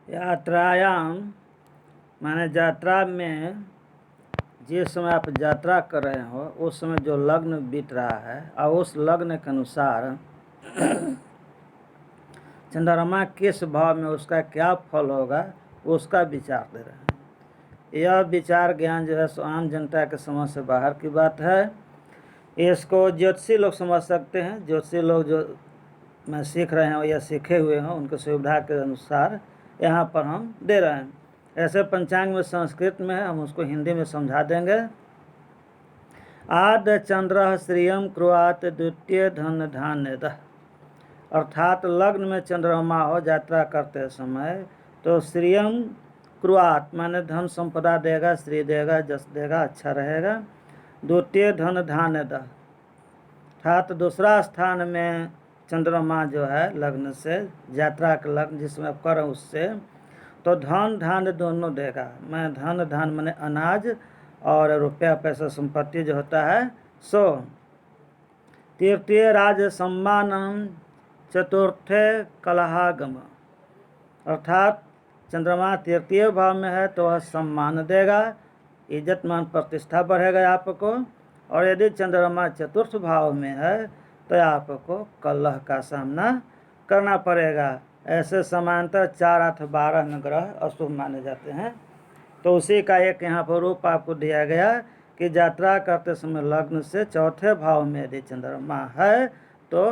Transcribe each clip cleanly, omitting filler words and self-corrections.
यात्रायाम माने यात्रा में जिस समय आप यात्रा कर रहे हो उस समय जो लग्न बीत रहा है और उस लग्न के अनुसार चंद्रमा किस भाव में उसका क्या फल होगा उसका विचार दे रहे हैं। यह विचार ज्ञान जो है सो आम जनता के समझ से बाहर की बात है। इसको ज्योतिषी लोग समझ सकते हैं। ज्योतिषी लोग जो मैं सीख रहे हैं या सीखे हुए हैं उनके सुविधा के अनुसार यहाँ पर हम दे रहे हैं। ऐसे पंचांग में संस्कृत में है, हम उसको हिंदी में समझा देंगे। आद्य चंद्र श्रियम क्रुआत द्वितीय धन धान्य, अर्थात लग्न में चंद्रमा हो यात्रा करते समय तो श्रियम क्रुआत माने धन संपदा देगा, श्री देगा, जस देगा, अच्छा रहेगा। द्वितीय धन धान्य, अर्थात दूसरा स्थान में चंद्रमा जो है लग्न से यात्रा का लग्न जिसमें आप कर उससे तो धन धान्य दोनों देगा। मैं धन धान माने अनाज और रुपया पैसा संपत्ति जो होता है सो। तृतीय राज सम्मानम चतुर्थे कलहागम, अर्थात चंद्रमा तृतीय भाव में है तो वह सम्मान देगा, इज्जत मान प्रतिष्ठा बढ़ेगा आपको। और यदि चंद्रमा चतुर्थ भाव में है तो आपको कलह का सामना करना पड़ेगा। ऐसे समांतर 4, 8, 12 में ग्रह अशुभ माने जाते हैं। तो उसी का एक यहाँ पर रूप आपको दिया गया कि यात्रा करते समय लग्न से चौथे भाव में यदि चंद्रमा है तो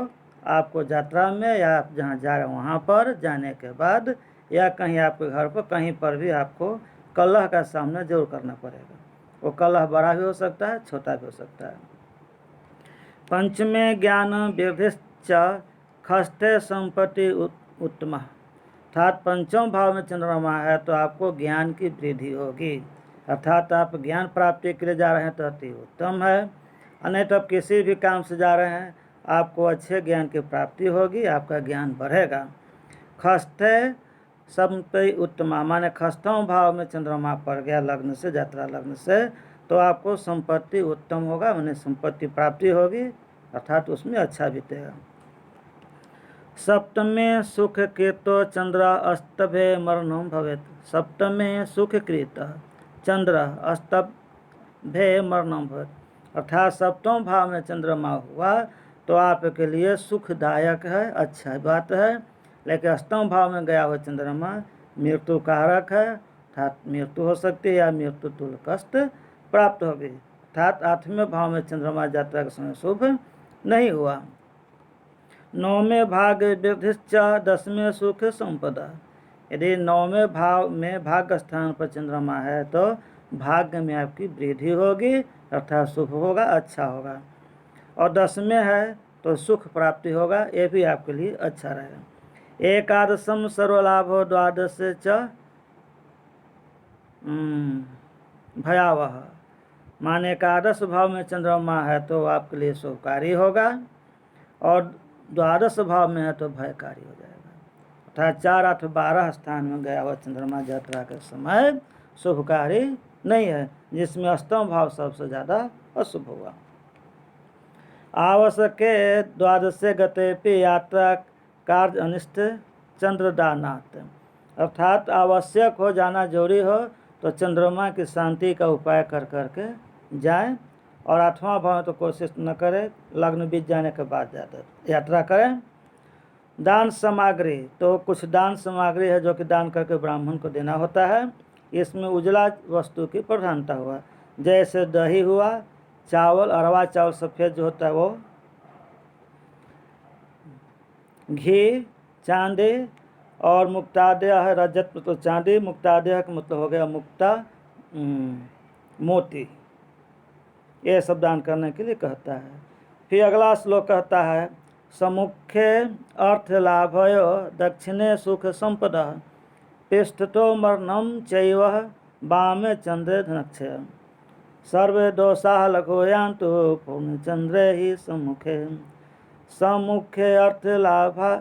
आपको यात्रा में या आप जहाँ जा रहे हैं वहाँ पर जाने के बाद या कहीं आपके घर पर कहीं पर भी आपको कलह का सामना जरूर करना पड़ेगा। वो कलह बड़ा भी हो सकता है, छोटा भी हो सकता है। पंचमे ज्ञान वृद्धिश्च खष्टे संपत्ति उत्तम, अर्थात पंचम भाव में चंद्रमा है तो आपको ज्ञान की वृद्धि होगी, अर्थात आप ज्ञान प्राप्ति के लिए जा रहे हैं तो अति उत्तम है। नहीं तो आप किसी भी काम से जा रहे हैं आपको अच्छे ज्ञान की प्राप्ति होगी, आपका ज्ञान बढ़ेगा। खष्टे संपत्ति उत्तमा माने खष्टम भाव में चंद्रमा पड़ गया लग्न से, यात्रा लग्न से, तो आपको संपत्ति उत्तम होगा, माने संपत्ति प्राप्ति होगी, अर्थात उसमें अच्छा बीतेगा। सप्तमे सुख कृतो चंद्र अस्तभे मरणम भवेत, सप्तमे सुख कृत चंद्र अस्तभे मरणम भवेत, अर्थात सप्तम भाव में चंद्रमा हुआ तो आपके लिए सुखदायक है, अच्छा बात है। लेकिन अष्टम भाव में गया हुआ चंद्रमा मृत्यु कारक है, अर्थात मृत्यु हो सकती है या मृत्यु तुल्य कष्ट प्राप्त होगी। अर्थात 8वें भाव में चंद्रमा यात्रा के समय शुभ नहीं हुआ। 9वें भाग वृद्धिश्च 10वें सुख संपदा, यदि 9वें भाव में भाग्य स्थान पर चंद्रमा है तो भाग्य में आपकी वृद्धि होगी, अर्थात शुभ होगा, अच्छा होगा। और 10वें है तो सुख प्राप्ति होगा, ये भी आपके लिए अच्छा रहेगा। एकादशम सर्वलाभो द्वादश च भयावह, माने एकादश भाव में चंद्रमा है तो आपके लिए शुभकारी होगा और द्वादश भाव में है तो भयकारी हो जाएगा। अर्थात 4, 8, 12 स्थान में गया हुआ चंद्रमा यात्रा के समय शुभकारी नहीं है, जिसमें अष्टम भाव सबसे ज़्यादा अशुभ हुआ। आवश्यक द्वादशे गते यात्रा कार्य अनिष्ट चंद्रदानात्, अर्थात आवश्यक हो जाना जरूरी हो तो चंद्रमा की शांति का उपाय कर करके जाएं। और 8वां भाव तो कोशिश न करें, लग्न बीत जाने के बाद यात्रा करें। दान सामग्री, तो कुछ दान सामग्री है जो कि दान करके ब्राह्मण को देना होता है। इसमें उजला वस्तु की प्रधानता हुआ, जैसे दही हुआ, चावल, अरवा चावल सफ़ेद जो होता है वो, घी, चांदी और मुक्तादेय है रजत मतलब चांदी, मुक्तादेय का मतलब हो गया मुक्ता मोती, ये सब दान करने के लिए कहता है। फिर अगला श्लोक कहता है समुखे अर्थ लाभयो दक्षिणे सुख संपदा पृष्ठतो मरणम चैव वामे चंद्रे धनक्षय, सर्वे दोषाः लघो यान्तु पूर्णचंद्रे ही सम्मुखे, सम्मुखे अर्थ लाभा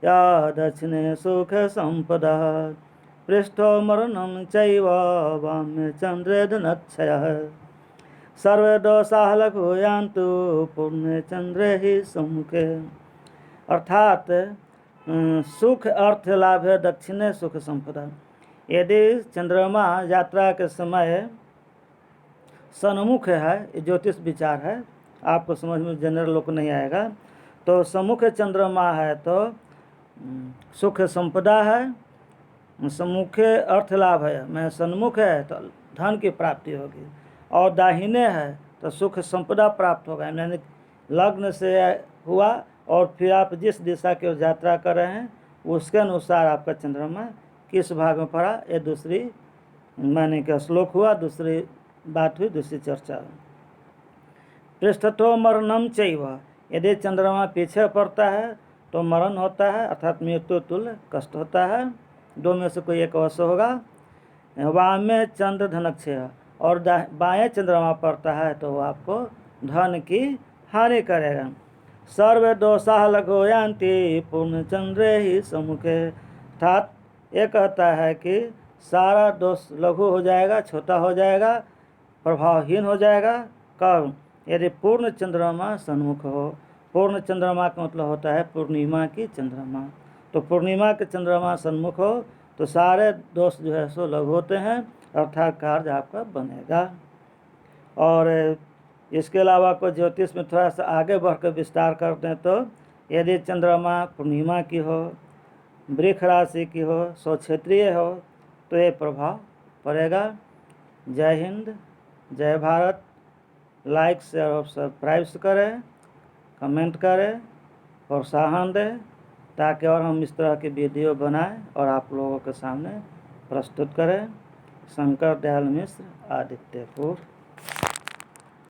या दक्षिणे सुख संपदा पृष्ठो मरणम चैव वामे चंद्रे धनक्षयः, सर्वे दोषाः लघो यान्तु पूर्णे चंद्रे ही सम्मुखे, अर्थात सुख अर्थ लाभ है दक्षिणे सुख संपदा। यदि चंद्रमा यात्रा के समय सन्मुख है, ये ज्योतिष विचार है, आपको समझ में जनरल लोग नहीं आएगा, तो सम्मुख चंद्रमा है तो सुख संपदा है, सम्मुखे अर्थ लाभ है, मैं सन्मुख है तो धन की प्राप्ति होगी, और दाहिने है तो सुख संपदा प्राप्त होगा। यानी लग्न से हुआ और फिर आप जिस दिशा की ओर यात्रा कर रहे हैं उसके अनुसार आपका चंद्रमा किस भाग में पड़ा, ये दूसरी माने का श्लोक हुआ, दूसरी बात हुई, दूसरी चर्चा। पृष्ठतो मरणम चैव, यदि चंद्रमा पीछे पड़ता है तो मरण होता है, अर्थात मृत्यु तुल्य कष्ट होता है, दो में से कोई एक अवश्य होगा। वामे चंद्र धनक्षय, और बाएं चंद्रमा पड़ता है तो वो आपको धन की हानि करेगा। सर्व दोषा लघो यान्ति पूर्ण चंद्रे ही सम्मुखे, अर्थात ये कहता है कि सारा दोष लघु हो जाएगा, छोटा हो जाएगा, प्रभावहीन हो जाएगा। कब? यदि पूर्ण चंद्रमा सन्मुख हो। पूर्ण चंद्रमा का मतलब होता है पूर्णिमा की चंद्रमा, तो पूर्णिमा के चंद्रमा सन्मुख हो तो सारे दोष जो है सो लघु होते हैं, अर्थात कार्य आपका बनेगा। और इसके अलावा कोई ज्योतिष में थोड़ा सा आगे बढ़कर विस्तार करते हैं तो यदि चंद्रमा पूर्णिमा की हो, वृक्ष राशि की हो, स्वक्षेत्रीय हो तो ये प्रभाव पड़ेगा। जय हिंद, जय भारत। लाइक शेयर और सब्सक्राइब करें, कमेंट करें, प्रोत्साहन दें, ताकि और हम इस तरह की वीडियो बनाएं और आप लोगों के सामने प्रस्तुत करें। शंकर दयाल मिश्र, आदित्यपुर।